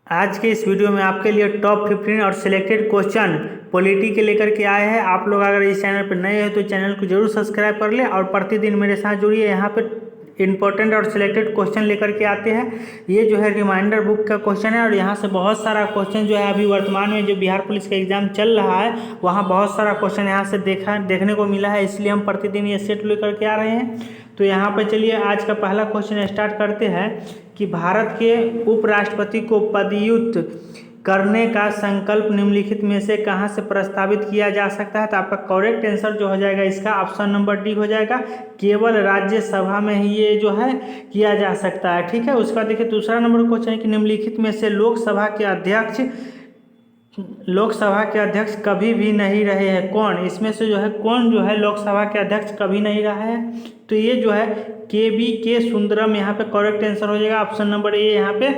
आज के इस वीडियो में आपके लिए टॉप 15 और सिलेक्टेड क्वेश्चन पॉलिटी के लेकर के आए हैं। आप लोग अगर इस चैनल पर नए हैं तो चैनल को जरूर सब्सक्राइब कर लें और प्रतिदिन मेरे साथ जुड़िए। यहाँ पे इंपॉर्टेंट और सिलेक्टेड क्वेश्चन लेकर के आते हैं। ये जो है रिमाइंडर बुक का क्वेश्चन है और यहाँ से बहुत सारा क्वेश्चन जो है अभी वर्तमान में जो बिहार पुलिस का एग्जाम चल रहा है वहाँ बहुत सारा क्वेश्चन यहाँ से देखने को मिला है, इसलिए हम प्रतिदिन ये सेट लेकर के आ रहे हैं। तो यहाँ पर चलिए आज का पहला क्वेश्चन स्टार्ट करते हैं कि भारत के उपराष्ट्रपति को पदच्युत करने का संकल्प निम्नलिखित में से कहाँ से प्रस्तावित किया जा सकता है। तो आपका करेक्ट आंसर जो हो जाएगा इसका ऑप्शन नंबर डी हो जाएगा। केवल राज्यसभा में ही ये जो है किया जा सकता है। ठीक है, उसके बाद देखिए दूसरा नंबर क्वेश्चन है कि निम्नलिखित में से लोकसभा के अध्यक्ष कभी भी नहीं रहे हैं कौन। इसमें से जो है कौन जो है लोकसभा के अध्यक्ष कभी नहीं रहा है। तो ये जो है के सुंदरम यहाँ पे करेक्ट आंसर हो जाएगा। ऑप्शन नंबर ए यहाँ पे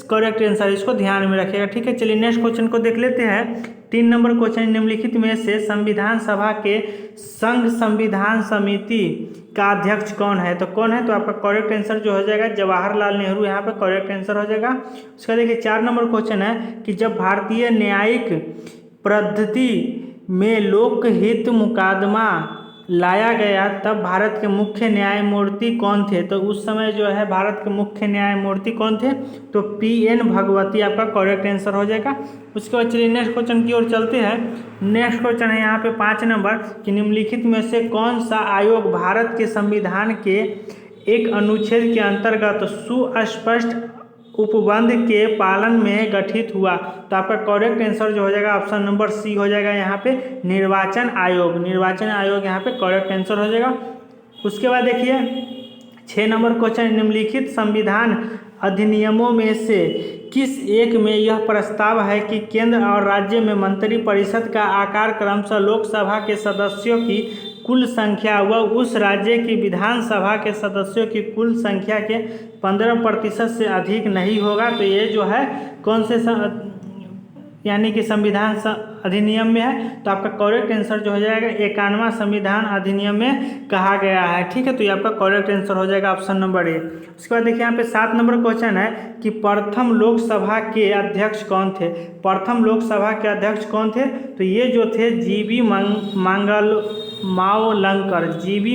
करेक्ट आंसर, इसको ध्यान में रखिएगा। ठीक है, चलिए नेक्स्ट क्वेश्चन को देख लेते हैं। 3 नंबर क्वेश्चन, निम्नलिखित में से संविधान सभा के संघ संविधान समिति का अध्यक्ष कौन है। तो कौन है, तो आपका करेक्ट आंसर जो हो जाएगा जवाहरलाल नेहरू यहाँ पे करेक्ट आंसर हो जाएगा। उसका देखिए 4 नंबर क्वेश्चन है कि जब भारतीय न्यायिक पद्धति में लोकहित मुकदमा लाया गया तब भारत के मुख्य न्यायमूर्ति कौन थे। तो उस समय जो है भारत के मुख्य न्यायमूर्ति कौन थे, तो PN भगवती आपका करेक्ट आंसर हो जाएगा। उसके बाद चलिए नेक्स्ट क्वेश्चन की ओर चलते हैं। नेक्स्ट क्वेश्चन है यहाँ पे 5 नंबर कि निम्नलिखित में से कौन सा आयोग भारत के संविधान के एक अनुच्छेद के अंतर्गत सुस्पष्ट उपबंध के पालन में गठित हुआ। तो आपका करेक्ट आंसर जो हो जाएगा ऑप्शन नंबर सी हो जाएगा यहाँ पे निर्वाचन आयोग यहाँ पे करेक्ट आंसर हो जाएगा। उसके बाद देखिए 6 नंबर क्वेश्चन, निम्नलिखित संविधान अधिनियमों में से किस एक में यह प्रस्ताव है कि केंद्र और राज्य में मंत्रिपरिषद का आकार क्रमशः लोकसभा के सदस्यों की कुल संख्या व उस राज्य की विधानसभा के सदस्यों की कुल संख्या के 15% से अधिक नहीं होगा। तो ये जो है कौन से यानी कि संविधान अधिनियम में है। तो आपका करेक्ट आंसर जो हो जाएगा 91वां संविधान अधिनियम में कहा गया है। ठीक है, तो ये आपका करेक्ट आंसर हो जाएगा ऑप्शन नंबर ए। उसके बाद देखिए यहाँ पे 7 नंबर क्वेश्चन है कि प्रथम लोकसभा के अध्यक्ष कौन थे। प्रथम लोकसभा के अध्यक्ष कौन थे, तो ये जो थे जीबी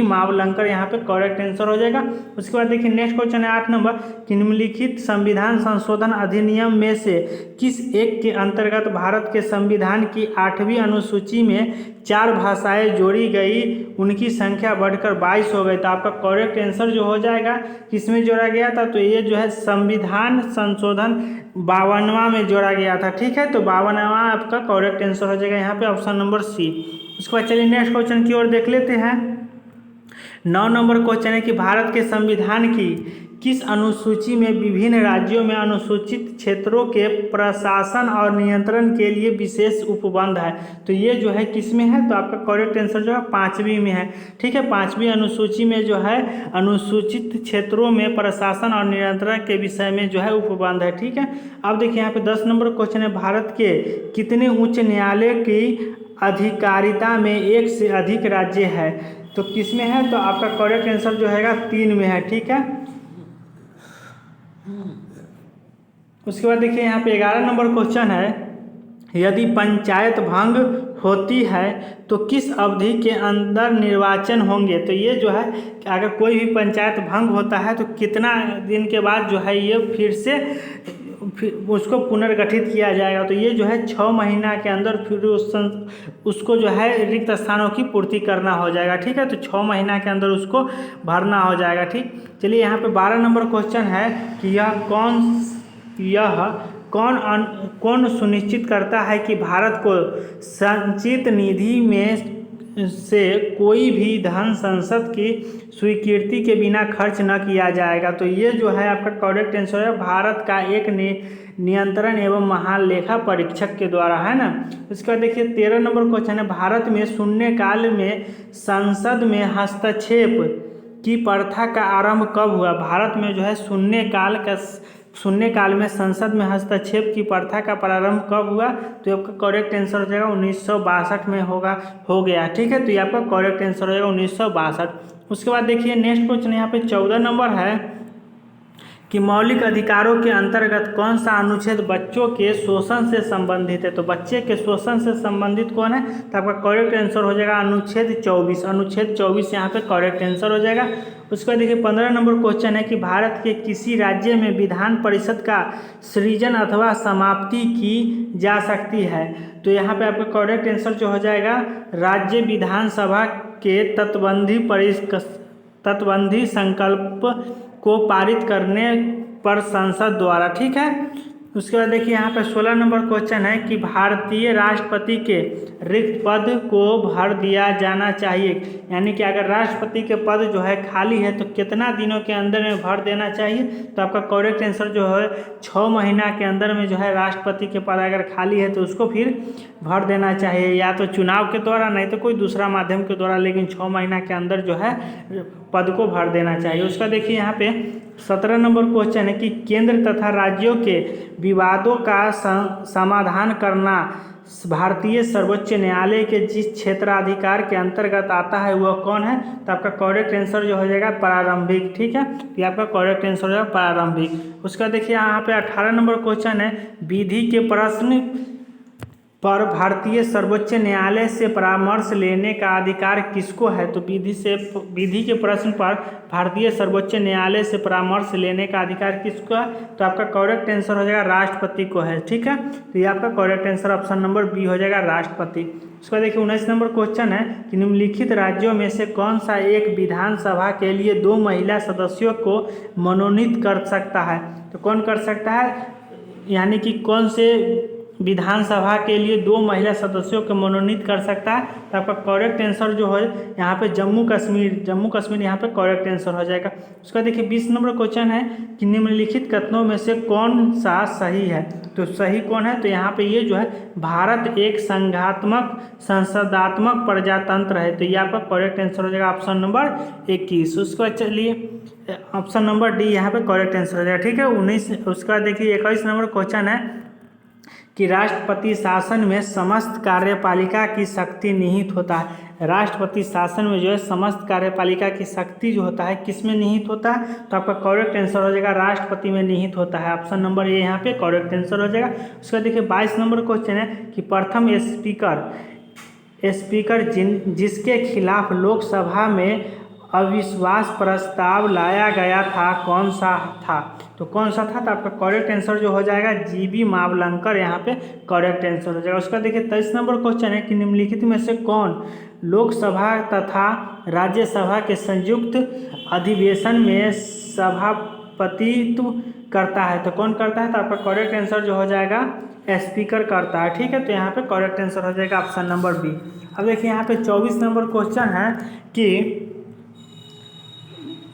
मावलंकर यहाँ पे करेक्ट आंसर हो जाएगा। उसके बाद देखिए नेक्स्ट क्वेश्चन है 8 नंबर कि निम्नलिखित संविधान संशोधन अधिनियम में से किस एक के अंतर्गत भारत के संविधान की 8वीं अनुसूची में 4 भाषाएं जोड़ी गई, उनकी संख्या बढ़कर 22 हो गई। तो आपका करेक्ट आंसर जो हो जाएगा किसमें जोड़ा गया था, तो ये जो है संविधान संशोधन 52वां में जोड़ा गया था। ठीक है, तो 52वां आपका करेक्ट आंसर हो जाएगा यहाँ पे ऑप्शन नंबर सी। उसके बाद चलिए नेक्स्ट क्वेश्चन की ओर देख लेते हैं। 9 नंबर क्वेश्चन है कि भारत के संविधान की किस अनुसूची में विभिन्न राज्यों में अनुसूचित क्षेत्रों के प्रशासन और नियंत्रण के लिए विशेष उपबंध है। तो ये जो है किस में है, तो आपका करेक्ट आंसर जो है 5वीं में है। ठीक है, 5वीं अनुसूची में जो है अनुसूचित क्षेत्रों में प्रशासन और नियंत्रण के विषय में जो है उपबंध है। ठीक है, अब देखिए यहाँ पे 10 नंबर क्वेश्चन है भारत के कितने उच्च न्यायालय की अधिकारिता में एक से अधिक राज्य है। तो किस में है, तो आपका करेक्ट आंसर जो है 3 में है। ठीक है, उसके बाद देखिए यहाँ पे 11 नंबर क्वेश्चन है, यदि पंचायत भंग होती है तो किस अवधि के अंदर निर्वाचन होंगे। तो ये जो है अगर कोई भी पंचायत भंग होता है तो कितना दिन के बाद जो है ये फिर उसको पुनर्गठित किया जाएगा। तो ये जो है 6 महीना के अंदर फिर उसको जो है रिक्त स्थानों की पूर्ति करना हो जाएगा। ठीक है, तो 6 महीना के अंदर उसको भरना हो जाएगा। ठीक, चलिए यहाँ पे 12 नंबर क्वेश्चन है कि कौन सुनिश्चित करता है कि भारत को संचित निधि में से कोई भी धन संसद की स्वीकृति के बिना खर्च न किया जाएगा। तो ये जो है आपका करेक्ट आंसर है भारत का एक नियंत्रण एवं महालेखा परीक्षक के द्वारा, है ना। उसके बाद देखिए 13 नंबर क्वेश्चन है, भारत में शून्यकाल में संसद में हस्तक्षेप की प्रथा का आरंभ कब हुआ। भारत में जो है शून्यकाल में संसद में हस्तक्षेप की प्रथा का प्रारंभ कब हुआ। तो आपका करेक्ट आंसर हो जाएगा 1962 में हो गया। ठीक है, तो ये आपका करेक्ट आंसर हो जाएगा 1962। उसके बाद देखिए नेक्स्ट क्वेश्चन यहाँ पे 14 नंबर है कि मौलिक अधिकारों के अंतर्गत कौन सा अनुच्छेद बच्चों के शोषण से संबंधित है। तो बच्चे के शोषण से संबंधित कौन है, तो आपका करेक्ट आंसर हो जाएगा अनुच्छेद 24। अनुच्छेद 24 यहाँ पे करेक्ट आंसर हो जाएगा। उसके बाद देखिए 15 नंबर क्वेश्चन है कि भारत के किसी राज्य में विधान परिषद का सृजन अथवा समाप्ति की जा सकती है। तो यहाँ पे आपका करेक्ट आंसर जो हो जाएगा राज्य विधानसभा के तटबंधी संकल्प को पारित करने पर संसद द्वारा, ठीक है। उसके बाद देखिए यहाँ पे 16 नंबर क्वेश्चन है कि भारतीय राष्ट्रपति के रिक्त पद को भर दिया जाना चाहिए। यानी कि अगर राष्ट्रपति के पद जो है खाली है तो कितना दिनों के अंदर में भर देना चाहिए। तो आपका करेक्ट आंसर जो है 6 महीना के अंदर में जो है राष्ट्रपति के पद अगर खाली है तो उसको फिर भर देना चाहिए, या तो चुनाव के द्वारा नहीं तो कोई दूसरा माध्यम के द्वारा, लेकिन 6 महीना के अंदर जो है पद को भर देना चाहिए। उसका देखिए यहाँ पे 17 नंबर क्वेश्चन है कि केंद्र तथा राज्यों के विवादों का समाधान करना भारतीय सर्वोच्च न्यायालय के जिस क्षेत्राधिकार के अंतर्गत आता है वह कौन है। तो आपका करेक्ट आंसर जो हो जाएगा प्रारंभिक, ठीक है। ये आपका करेक्ट आंसर हो जाएगा प्रारंभिक। उसका देखिए यहाँ पे 18 नंबर क्वेश्चन है विधि के प्रश्न पर भारतीय सर्वोच्च न्यायालय से परामर्श लेने का अधिकार किसको है। तो विधि के प्रश्न पर भारतीय सर्वोच्च न्यायालय से परामर्श लेने का अधिकार किसको है। तो आपका करेक्ट आंसर हो जाएगा राष्ट्रपति को है, ठीक है। तो ये आपका correct answer option number B हो जाएगा राष्ट्रपति। उसका देखिए 19 नंबर क्वेश्चन है कि निम्नलिखित राज्यों में से कौन सा एक विधानसभा के लिए 2 महिला सदस्यों को मनोनीत कर सकता है। तो कौन कर सकता है, यानी कि कौन से विधानसभा के लिए 2 महिला सदस्यों को मनोनीत कर सकता है। तो आपका करेक्ट आंसर जो है यहाँ पे जम्मू कश्मीर यहाँ पे करेक्ट आंसर हो जाएगा। उसका देखिए 20 नंबर क्वेश्चन है कि निम्नलिखित कथनों में से कौन सा सही है। तो सही कौन है, तो यहाँ पे ये जो है भारत एक संघात्मक संसदात्मक प्रजातंत्र है। तो ये आपका करेक्ट आंसर हो जाएगा ऑप्शन नंबर 21। उसका चलिए ऑप्शन नंबर डी यहाँ पे करेक्ट आंसर हो जाएगा, ठीक है। 19 उसका देखिए 21 नंबर क्वेश्चन है कि राष्ट्रपति शासन में समस्त कार्यपालिका की शक्ति निहित होता है। राष्ट्रपति शासन में जो है समस्त कार्यपालिका की शक्ति जो होता है किस में निहित होता है। तो आपका करेक्ट आंसर हो जाएगा राष्ट्रपति में निहित होता है। ऑप्शन नंबर ए यहाँ पे करेक्ट आंसर हो जाएगा। उसका देखिए 22 नंबर क्वेश्चन है कि प्रथम स्पीकर जिसके खिलाफ लोकसभा में अविश्वास प्रस्ताव लाया गया था कौन सा था। तो कौन सा था, तो आपका करेक्ट आंसर जो हो जाएगा जीबी मावलंकर यहाँ पे करेक्ट आंसर हो जाएगा। उसका देखिए 23 नंबर क्वेश्चन है कि निम्नलिखित में से कौन लोकसभा तथा राज्यसभा के संयुक्त अधिवेशन में सभापतित्व करता है। तो कौन करता है, तो आपका करेक्ट आंसर जो हो जाएगा स्पीकर करता है, ठीक है। तो यहाँ पे करेक्ट आंसर हो जाएगा ऑप्शन नंबर बी। अब देखिए यहाँ पे 24 नंबर क्वेश्चन है कि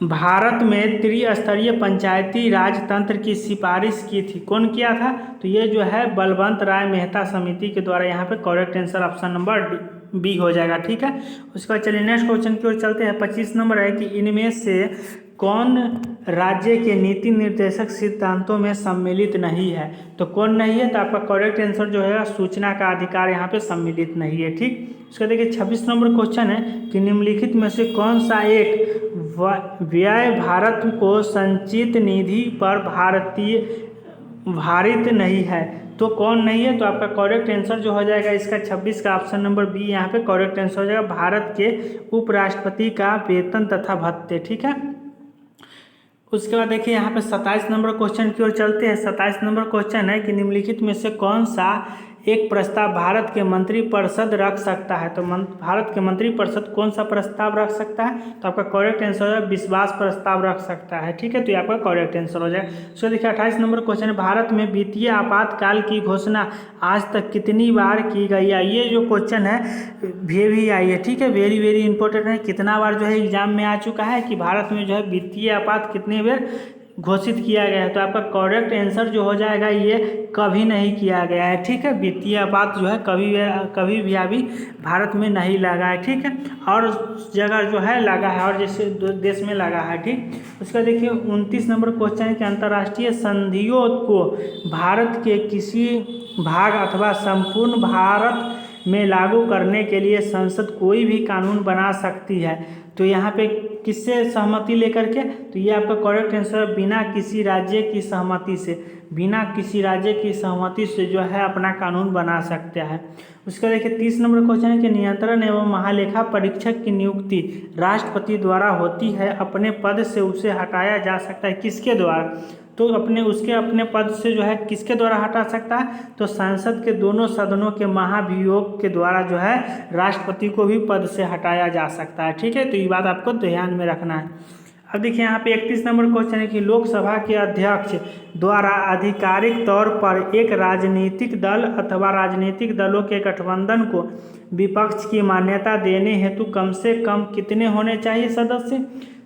भारत में त्रिस्तरीय पंचायती राज तंत्र की सिफारिश की थी, कौन किया था। तो ये जो है बलवंत राय मेहता समिति के द्वारा। यहाँ पे correct answer option number B हो जाएगा, ठीक है। उसके बाद चलिए नेक्स्ट क्वेश्चन की ओर चलते हैं। 25 नंबर है कि इनमें से कौन राज्य के नीति निर्देशक सिद्धांतों में सम्मिलित नहीं है। तो कौन नहीं है, तो आपका करेक्ट आंसर जो है सूचना का अधिकार यहाँ पे सम्मिलित नहीं है, ठीक। उसका देखिए 26 नंबर क्वेश्चन है कि निम्नलिखित में से कौन सा एक व्यय भारत को संचित निधि पर भारित नहीं है। तो कौन नहीं है, तो आपका करेक्ट आंसर जो हो जाएगा इसका 26 का ऑप्शन नंबर बी यहाँ पे करेक्ट आंसर हो जाएगा भारत के उपराष्ट्रपति का वेतन तथा भत्ते, ठीक है। उसके बाद देखिए यहाँ पे 27 नंबर क्वेश्चन की ओर चलते हैं। 27 नंबर क्वेश्चन है कि निम्नलिखित में से कौन सा एक प्रस्ताव भारत के मंत्रिपरिषद रख सकता है। तो भारत के मंत्रिपरिषद कौन सा प्रस्ताव रख सकता है, तो आपका करेक्ट आंसर है विश्वास प्रस्ताव रख सकता है, ठीक है। तो ये आपका करेक्ट आंसर हो जाए। सो देखिए 28 नंबर क्वेश्चन है भारत में वित्तीय आपातकाल की घोषणा आज तक कितनी बार की गई है। ये जो क्वेश्चन है भी आई है, ठीक है, वेरी वेरी इंपॉर्टेंट है। कितना बार जो है एग्जाम में आ चुका है कि भारत में जो है वित्तीय आपात कितनी बार घोषित किया गया है। तो आपका करेक्ट आंसर जो हो जाएगा ये कभी नहीं किया गया है, ठीक है। वित्तीय आपात जो है कभी भी अभी भारत में नहीं लगा है, ठीक है। और जगह जो है लगा है और जैसे देश में लगा है, ठीक। उसका देखिए 29 नंबर क्वेश्चन है कि अंतर्राष्ट्रीय संधियों को भारत के किसी भाग अथवा संपूर्ण भारत में लागू करने के लिए संसद कोई भी कानून बना सकती है। तो यहाँ पे किससे सहमति लेकर के, तो ये आपका करेक्ट आंसर बिना किसी राज्य की सहमति से, बिना किसी राज्य की सहमति से जो है अपना कानून बना सकता है। उसका देखिए 30 नंबर क्वेश्चन है कि नियंत्रण एवं महालेखा परीक्षक की नियुक्ति राष्ट्रपति द्वारा होती है, अपने पद से उसे हटाया जा सकता है किसके द्वारा, तो अपने पद से जो है किसके द्वारा हटा सकता है, तो संसद के दोनों सदनों के महाभियोग के द्वारा जो है राष्ट्रपति को भी पद से हटाया जा सकता है। ठीक है, तो ये बात आपको ध्यान में रखना है। अब देखिए यहाँ पे 31 नंबर क्वेश्चन है कि लोकसभा के अध्यक्ष द्वारा आधिकारिक तौर पर एक राजनीतिक दल अथवा राजनीतिक दलों के गठबंधन को विपक्ष की मान्यता देने हेतु कम से कम कितने होने चाहिए सदस्य,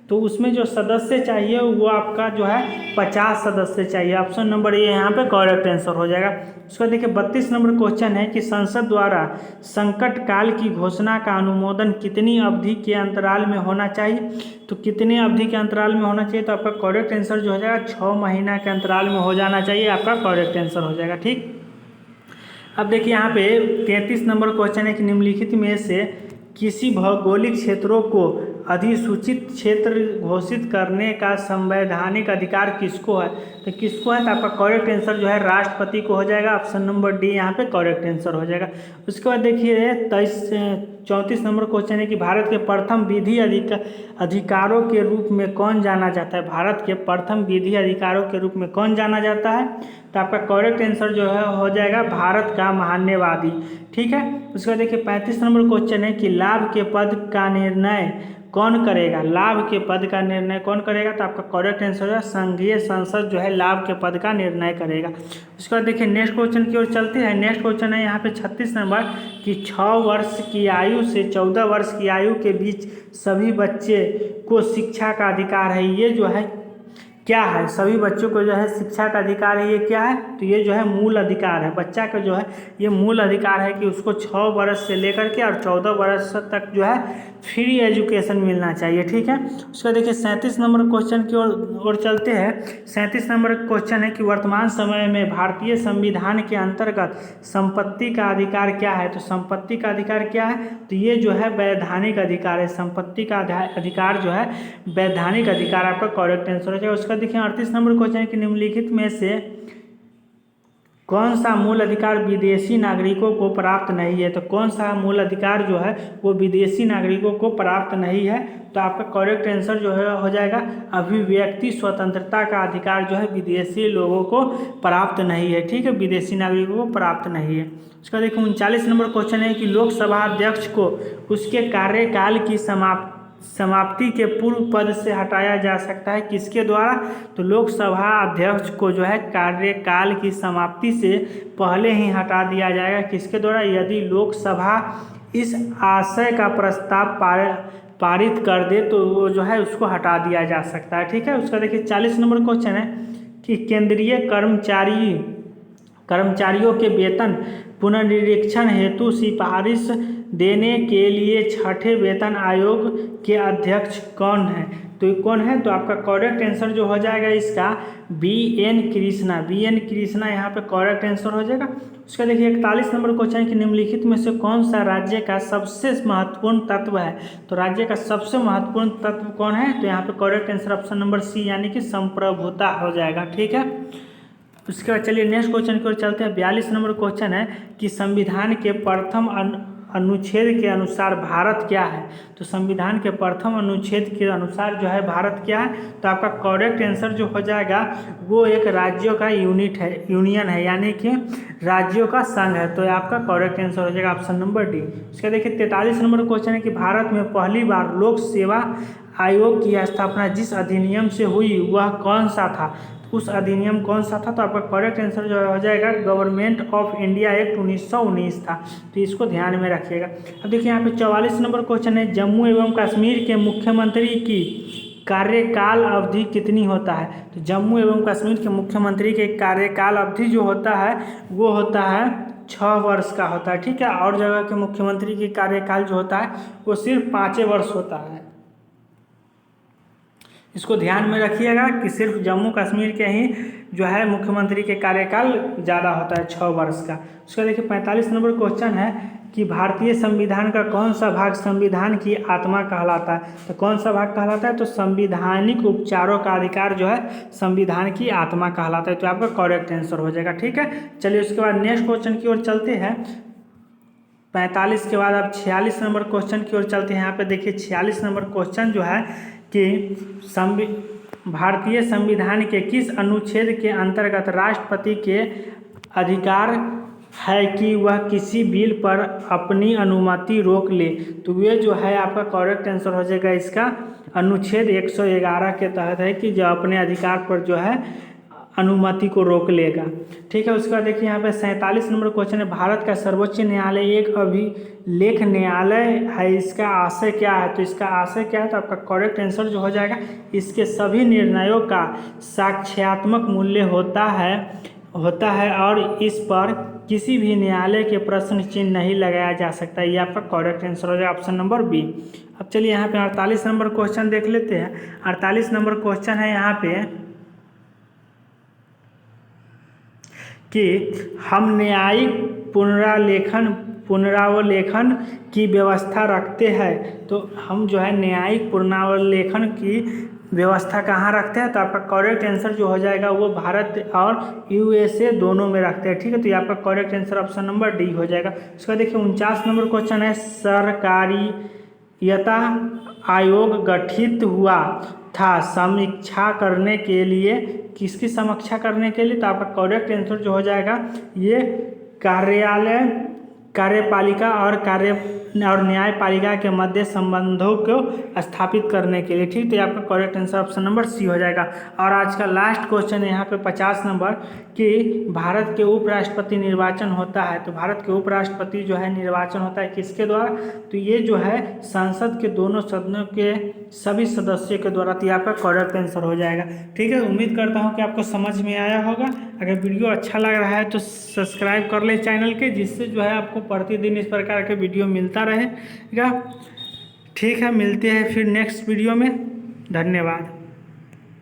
तो उसमें जो सदस्य चाहिए वो आपका जो है 50 सदस्य चाहिए। ऑप्शन नंबर ए यहाँ पे करेक्ट आंसर हो जाएगा। उसका देखिए 32 नंबर क्वेश्चन है कि संसद द्वारा संकट काल की घोषणा का अनुमोदन कितनी अवधि के अंतराल में होना चाहिए, तो कितने अवधि के अंतराल में होना चाहिए, तो आपका करेक्ट आंसर जो हो जाएगा 6 महीना के अंतराल में हो जाना चाहिए, आपका करेक्ट आंसर हो जाएगा। ठीक, अब देखिए यहाँ पे 33 नंबर क्वेश्चन है कि निम्नलिखित में से किसी भौगोलिक क्षेत्रों को अधिसूचित क्षेत्र घोषित करने का संवैधानिक अधिकार किसको है, तो किसको है, तो आपका करेक्ट आंसर जो है राष्ट्रपति को हो जाएगा। ऑप्शन नंबर डी यहाँ पे करेक्ट आंसर हो जाएगा। उसके बाद देखिए 34 नंबर क्वेश्चन है कि भारत के प्रथम विधि अधिकारों के रूप में कौन जाना जाता है, भारत के प्रथम विधि अधिकारों के रूप में कौन जाना जाता है, तो आपका करेक्ट आंसर जो है हो जाएगा भारत का महान्यवादी। ठीक है, उसके बाद देखिए 35 नंबर क्वेश्चन है कि लाभ के पद का निर्णय कौन करेगा, लाभ के पद का निर्णय कौन करेगा, तो आपका करेक्ट आंसर है संघीय संसद जो है लाभ के पद का निर्णय करेगा। उसके बाद देखिए नेक्स्ट क्वेश्चन की ओर चलते हैं। नेक्स्ट क्वेश्चन है यहाँ पे 36 नंबर कि 6 वर्ष की आयु से 14 वर्ष की आयु के बीच सभी बच्चे को शिक्षा का अधिकार है, ये जो है क्या है, सभी बच्चों को जो है शिक्षा का अधिकार है, ये क्या है, तो ये जो है मूल अधिकार है, बच्चा का जो है ये मूल अधिकार है कि उसको 6 वर्ष से लेकर के और 14 वर्ष तक जो है फ्री एजुकेशन मिलना चाहिए। ठीक है, उसका देखिए 37 नंबर क्वेश्चन की ओर चलते हैं। 37 नंबर क्वेश्चन है कि वर्तमान समय में भारतीय संविधान के अंतर्गत संपत्ति का अधिकार क्या है, तो संपत्ति का अधिकार क्या है, तो ये जो है वैधानिक अधिकार है, संपत्ति का अधिकार जो है वैधानिक अधिकार, आपका करेक्ट आंसर हो जाएगा। उसका देखिए 38 नंबर क्वेश्चन है कि निम्नलिखित में से कौन सा मूल अधिकार विदेशी नागरिकों को प्राप्त नहीं है, तो कौन सा मूल अधिकार जो है वो विदेशी नागरिकों को प्राप्त नहीं है, तो आपका करेक्ट आंसर जो है हो जाएगा अभिव्यक्ति स्वतंत्रता का अधिकार जो है विदेशी लोगों को प्राप्त नहीं है। ठीक है, विदेशी नागरिकों को प्राप्त नहीं है। उसका देखिए 39 नंबर क्वेश्चन है कि लोकसभा अध्यक्ष को उसके कार्यकाल की समाप्ति के पूर्व पद से हटाया जा सकता है किसके द्वारा, तो लोकसभा अध्यक्ष को जो है कार्यकाल की समाप्ति से पहले ही हटा दिया जाएगा किसके द्वारा, यदि लोकसभा इस आशय का प्रस्ताव पारित कर दे तो वो जो है उसको हटा दिया जा सकता है। ठीक है, उसका देखिए 40 नंबर क्वेश्चन है कि केंद्रीय कर्मचारियों के वेतन पुनर्निरीक्षण हेतु सिफारिश देने के लिए 6ठे वेतन आयोग के अध्यक्ष कौन है, तो ये कौन है, तो आपका करेक्ट आंसर जो हो जाएगा इसका BN कृष्णा यहाँ पे करेक्ट आंसर हो जाएगा। उसका देखिए 41 नंबर क्वेश्चन है कि निम्नलिखित में से कौन सा राज्य का सबसे महत्वपूर्ण तत्व है, तो राज्य का सबसे महत्वपूर्ण तत्व कौन है, तो यहाँ पे correct answer option number C यानी कि संप्रभुता हो जाएगा। ठीक है, उसके बाद चलिए नेक्स्ट क्वेश्चन की ओर चलते हैं। 42 नंबर क्वेश्चन है कि संविधान के प्रथम अनुच्छेद के अनुसार भारत क्या है, तो संविधान के प्रथम अनुच्छेद के अनुसार जो है भारत क्या है, तो आपका करेक्ट आंसर जो हो जाएगा वो एक राज्यों का यूनियन है यानी कि राज्यों का संघ है, तो आपका करेक्ट आंसर हो जाएगा ऑप्शन नंबर डी। उसका देखिए 43 नंबर क्वेश्चन है कि भारत में पहली बार लोक सेवा आयोग की स्थापना जिस अधिनियम से हुई वह कौन सा था, उस अधिनियम कौन सा था, तो आपका करेक्ट आंसर जो हो जाएगा गवर्नमेंट ऑफ इंडिया एक्ट 1919 था, तो इसको ध्यान में रखिएगा। अब देखिए यहाँ पे 44 नंबर क्वेश्चन है जम्मू एवं कश्मीर के मुख्यमंत्री की कार्यकाल अवधि कितनी होता है, तो जम्मू एवं कश्मीर के मुख्यमंत्री के कार्यकाल अवधि जो होता है वो होता है 6 वर्ष का होता है। ठीक है, और जगह के मुख्यमंत्री की कार्यकाल जो होता है वो सिर्फ 5 वर्ष होता है, इसको ध्यान में रखिएगा कि सिर्फ जम्मू कश्मीर के ही जो है मुख्यमंत्री के कार्यकाल ज़्यादा होता है 6 वर्ष का। उसका देखिए 45 नंबर क्वेश्चन है कि भारतीय संविधान का कौन सा भाग संविधान की आत्मा कहलाता है। तो कौन सा भाग कहलाता है, तो संविधानिक उपचारों का अधिकार जो है संविधान की आत्मा कहलाता है। तो आपका करेक्ट आंसर हो जाएगा। ठीक है, चलिए उसके बाद नेक्स्ट क्वेश्चन की ओर चलते हैं। 45 के बाद अब 46 नंबर क्वेश्चन की ओर चलते हैं। यहाँ पे देखिए 46 नंबर क्वेश्चन जो है कि भारतीय संविधान के किस अनुच्छेद के अंतर्गत राष्ट्रपति के अधिकार है कि वह किसी बिल पर अपनी अनुमति रोक ले। तो ये जो है आपका करेक्ट आंसर हो जाएगा इसका अनुच्छेद 111 के तहत है कि जो अपने अधिकार पर जो है अनुमति को रोक लेगा। ठीक है, उसके बाद देखिए यहाँ पे 47 नंबर क्वेश्चन है, भारत का सर्वोच्च न्यायालय एक अभिलेख न्यायालय है, इसका आशय क्या है। तो इसका आशय क्या है, तो आपका करेक्ट आंसर जो हो जाएगा इसके सभी निर्णयों का साक्ष्यात्मक मूल्य होता है और इस पर किसी भी न्यायालय के प्रश्न चिन्ह नहीं लगाया जा सकता। ये आपका करेक्ट आंसर हो जाएगा ऑप्शन नंबर बी। अब चलिए यहाँ पे 48 नंबर क्वेश्चन देख लेते हैं। 48 नंबर क्वेश्चन है यहाँ पे कि हम न्यायिक पुनरावलेखन की व्यवस्था रखते हैं। तो हम जो है न्यायिक पुनरावलेखन की व्यवस्था कहाँ रखते हैं, तो आपका करेक्ट आंसर जो हो जाएगा वो भारत और यूएसए दोनों में रखते हैं। ठीक है, तो ये आपका correct answer option number D हो जाएगा। उसका देखिए 49 नंबर क्वेश्चन है, सरकारियता आयोग गठित हुआ था समीक्षा करने के लिए, किसकी समीक्षा करने के लिए, तो आपका करेक्ट आंसर जो हो जाएगा ये कार्यपालिका और न्यायपालिका के मध्य संबंधों को स्थापित करने के लिए। ठीक, तो ये आपका correct answer option number C हो जाएगा। और आज का लास्ट क्वेश्चन है यहाँ पे 50 नंबर कि भारत के उपराष्ट्रपति निर्वाचन होता है। तो भारत के उपराष्ट्रपति जो है निर्वाचन होता है किसके द्वारा, तो ये जो है संसद के दोनों सदनों के सभी सदस्यों के द्वारा। तो ये आपका करेक्ट आंसर हो जाएगा। ठीक है, उम्मीद करता हूँ कि आपको समझ में आया होगा। अगर वीडियो अच्छा लग रहा है तो सब्सक्राइब कर लें चैनल के, जिससे जो है आपको प्रतिदिन इस प्रकार के वीडियो मिलता रहेगा। ठीक है, मिलते हैं फिर नेक्स्ट वीडियो में। धन्यवाद।